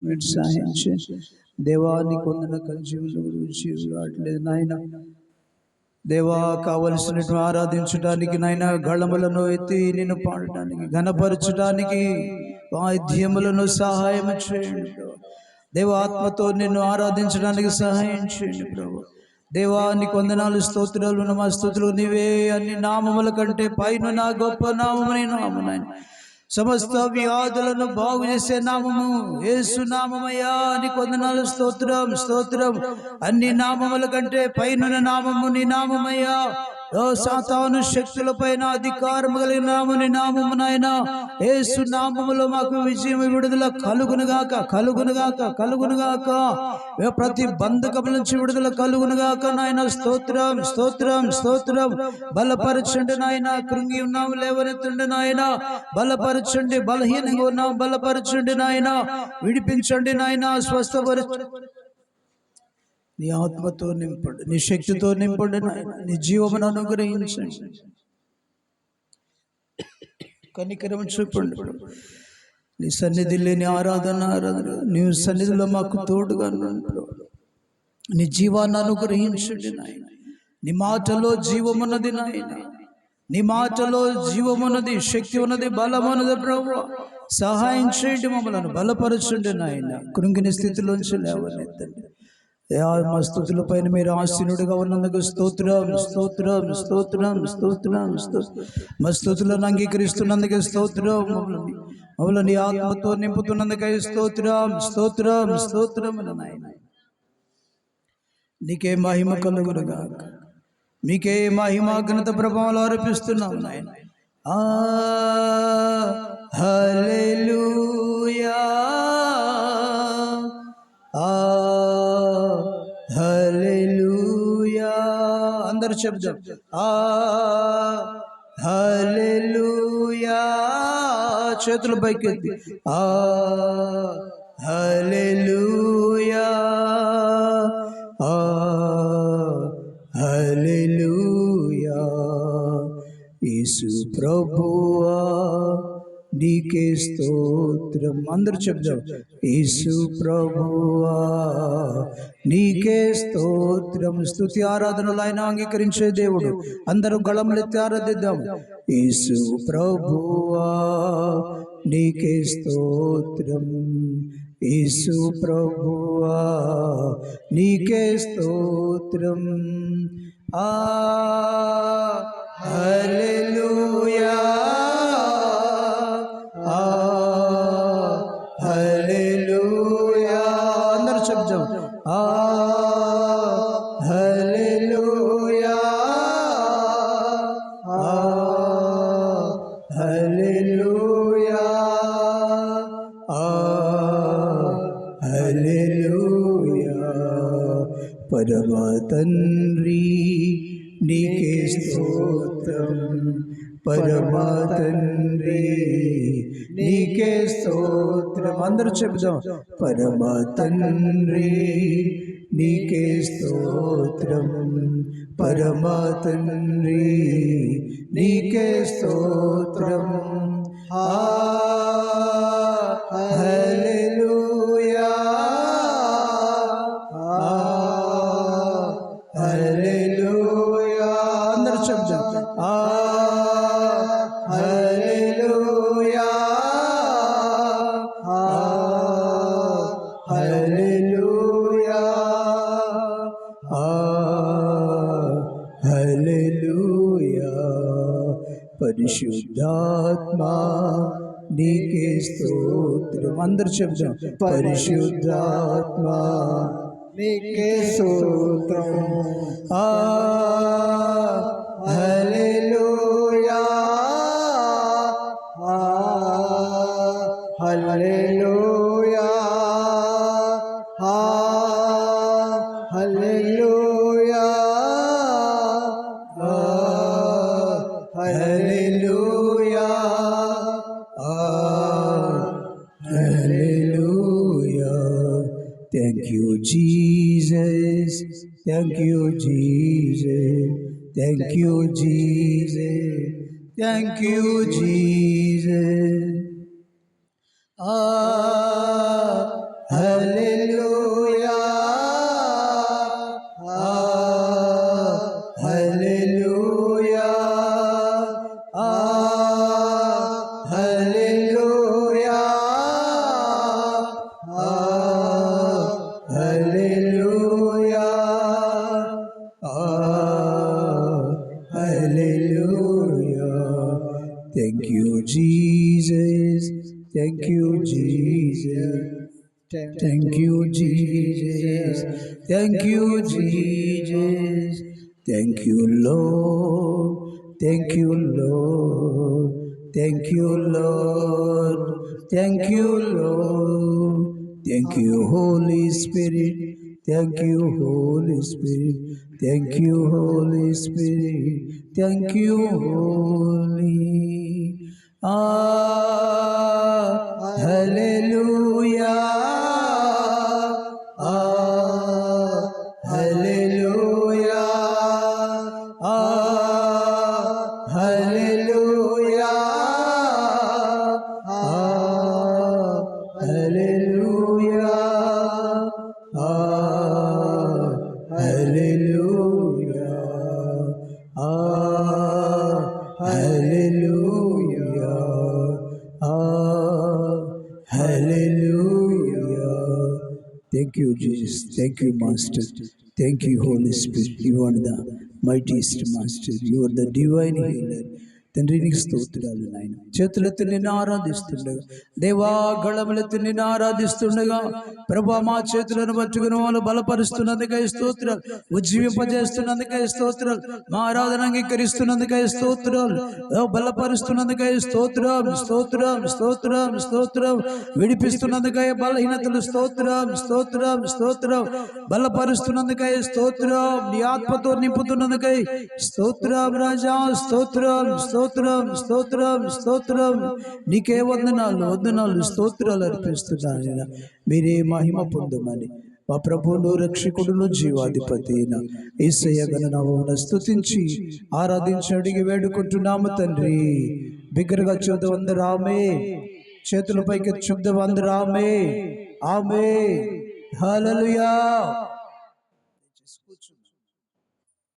మీరు సహాయం చేయండి దేవా. నీకు వందన జీవుల గురించి రావట్లేదు నాయన దేవా. కావలసినటువంటి ఆరాధించడానికి నాయన గళములను ఎత్తి నిన్ను పాడటానికి ఘనపరచడానికి వాయిద్యములను సహాయం చేయండి దేవా. ఆత్మతో నిన్ను ఆరాధించడానికి సహాయం చేయండి ప్రభు దేవా. నీకు వందనాలు స్తోత్రాలు నమస్తుతులు నీవే. అన్ని నామముల కంటే పైన నా గొప్ప నామముని నామనాయన. సమస్త వ్యాధులను బాగు చేసే నామము యేసు నామమయ్యా. నీకు వందనాలు స్తోత్రం స్తోత్రం. అన్ని నామముల కంటే పైన నామము నీ నామమయ్యా. ఓ సాతాను శక్తుల పైన అధికారం కలిగిన నామని నామము నాయన యేసు నామములో మాకు విజయం విడుదల కలుగునుగాక కలుగునుగాక కలుగునుగాక. ప్రతి బంధకముల నుంచి విడుదల కలుగునుగాక నాయన. స్తోత్రం స్తోత్రం స్తోత్రం. బలపరచండి నాయన. కృంగి ఉన్నాము లేవనెత్తండి నాయన. బలపరచండి. బలహీనంగా ఉన్నాము బలపరచండి నాయన. విడిపించండి నాయన. స్వస్థపరచండి. నీ ఆత్మతో నింపండి. నీ శక్తితో నింపండి నాయన. నీ జీవమును అనుగ్రహించండి. కనికరం చూపండి. నీ సన్నిధి లేని ఆరాధన నీ సన్నిధిలో మాకు తోడుగా నీ జీవాన్ని అనుగ్రహించండి నాయన. నీ మాటలో జీవమున్నది నాయన. నీ మాటలో జీవమున్నది, శక్తి ఉన్నది, బలమున్నది ప్రభువా. సహాయం చేయండి. మమ్మల్ని బలపరచండి నాయన. కృంగిన స్థితిలోంచి లేవనెత్తండి. మా స్తుతుల పైన మీరు ఆసీనుడిగా ఉన్నందుకు స్తోత్రం స్తోత్రం స్తోత్రం స్తోత్రం స్తోత్రం. మా స్తుతులను అంగీకరిస్తున్నందుకు స్తోత్రం. మమ్మల్ని నీ ఆత్మతో నింపుతున్నందుకు స్తోత్రం స్తోత్రం స్తోత్రం నాయన. నీకే మహిమ కలుగునుగాక. మీకే మహిమ ఘనత ప్రభావాలు అర్పిస్తున్నాం నాయన. హల్లెలూయా హల్లెలూయా. అందరూ చెప్దాం. హల్లెలూయా. చేతులు పైకెత్తి హల్లెలూయా హల్లెలూయా. యేసు ప్రభువా నీకే స్తోత్రం. అందరూ చెప్దాం. యేసు ప్రభువా నీకే స్తోత్రం. స్తుతి ఆరాధనలు ఆయన అంగీకరించే దేవుడు. అందరూ గళములెత్తి ఆరాధిద్దాం. యేసు ప్రభువా నీకే స్తోత్రం. యేసు ప్రభువా నీకే స్తోత్రం. హల్లెలూయా హల్లెలూయా. అందరూ చెప్దాం. హల్లెలూయా హల్లెలూయా హల్లెలూయా. పరమ తండ్రి నీకే స్తోత్రం. పరమ తండ్రి నీకే స్తోత్రం. అందరూ చెప్దాం. పరమ తండ్రి నీకే స్తోత్రం. పరమ తండ్రి నీకే స్తోత్రం. హల్లెలూయా హల్లెలూయా. అందరూ చెప్దాం. హల్లెలూయా హల్లెలూయా హల్లెలూయా. పరిశుద్ధాత్మా నీకే స్తోత్రం. అందరూ చెప్దాం. పరిశుద్ధాత్మా నీకే స్తోత్రం. హల్లెలూయా హల్లెలూయా హల్లెలూయా హల్లెలూయా హల్లెలూయా. Thank you Jesus. Thank you Jesus. Thank you Jesus. Thank you Jesus. Hallelujah, hallelujah. Thank you, Jesus. Thank you, Jesus. Thank you, Jesus. Thank you, Jesus. Thank you, Lord. Thank you, Lord. Thank you, Lord. Thank you, Lord. Thank you, Holy Spirit. Thank you, Holy Spirit. Thank you, Holy Spirit. Thank you, Holy. Hallelujah. Hallelujah. Hallelujah. Hallelujah. Hallelujah. Hallelujah. Hallelujah. Thank you, Jesus. Thank you, Master. Thank you, Holy Spirit. You are the mightiest Master. You are the divine healer. తండ్రి నీకు స్తోత్రాలు నాయన. చేతులెత్తి నిన్ను ఆరాధిస్తుండగా, దేవా గళములెత్తి నిన్ను ఆరాధిస్తుండగా, ప్రభా మా చేతులను పట్టుకుని వాళ్ళు బలపరుస్తున్నందుకై స్తోత్రాలు, ఉజ్జీవింపజేస్తున్నందుకై స్తోత్రాలు, మా ఆరాధన అంగీకరిస్తున్నందుకై స్తోత్రాలు, బలపరుస్తున్నందుకై స్తోత్రం, స్తోత్రం, స్తోత్రం, స్తోత్రం, విడిపిస్తున్నందుకై బలహీనతలు స్తోత్రం, స్తోత్రం, స్తోత్రం, బలపరుస్తున్నందుకై స్తోత్రం, నీ ఆత్మతో నింపుతున్నందుకై స్తోత్రం రాజా, స్తోత్రం, స్తోత్రం, స్తోత్రం, స్తోత్రం. నీకే వందనాలు, వందనాలు, స్తోత్రాలు అర్పిస్తున్నాను. మీరే మహిమ పొందమని మా ప్రభువును రక్షకుడును జీవాధిపతి అయిన యేసయ్య గణనామమున స్తుతించి ఆరాధించి అడిగి వేడుకుంటున్నాము తండ్రి. బిగ్గరగా చూద్దాం అందరూ ఆమేన్. చేతుల పైకి చూద్దాం అందరూ ఆమేన్, ఆమేన్. హల్లెలూయా.